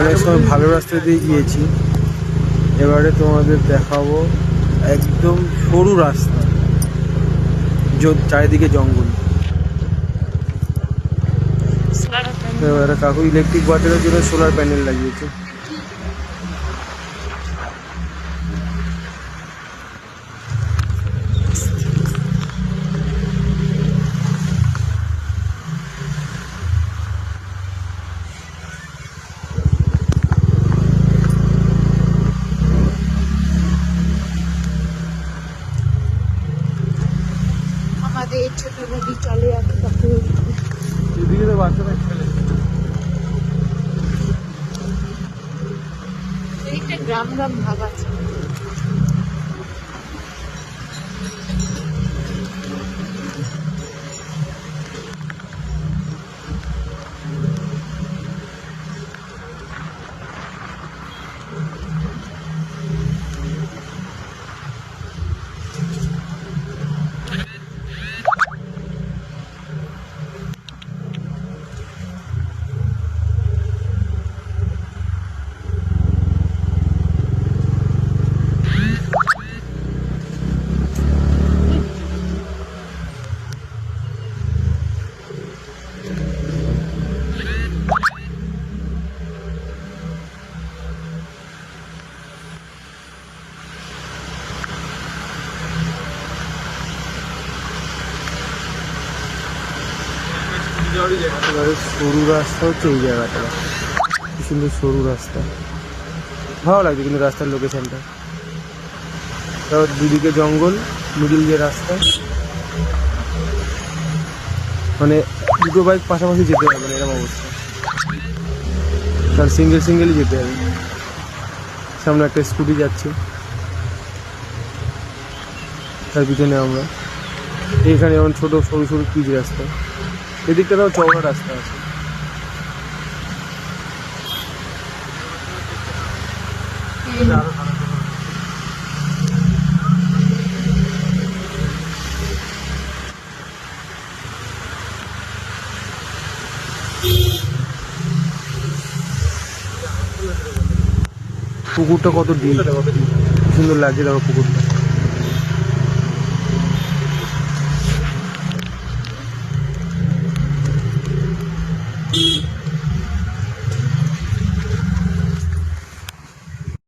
অনেক সময় ভালো রাস্তা দিয়ে গিয়েছি, এবারে তোমাদের দেখাবো একদম সরু রাস্তা, চারিদিকে জঙ্গল। এবারে কাকু ইলেকট্রিক বাজারের জন্য সোলার প্যানেল লাগিয়েছে। আমাদের ছোট নদী চলে আগে কাকু, এদিকে তো বাচ্চারা খেলে। একটা গ্রাম গ্রাম ভাব আছে। এবারে সরু রাস্তা হচ্ছে এই জায়গাটা, কি সুন্দর সরু রাস্তা, ভালো লাগছে কিন্তু রাস্তার লোকেশনটা। তারপর দুদিকে জঙ্গল, মিডিল যে রাস্তা, মানে দুটো বাইক পাশাপাশি যেতে হবে না এরকম অবস্থা, কারণ সিঙ্গেল সিঙ্গেলই যেতে হবে। সামনে একটা স্কুটি যাচ্ছে, তার পিছনে আমরা। এইখানে যেমন ছোটো সরু সরু পিচ রাস্তা, এদিকটাতেও চওড়া রাস্তা আছে। পুকুরটা কত ডিপ, সুন্দর লাগছে দেখো পুকুরটা।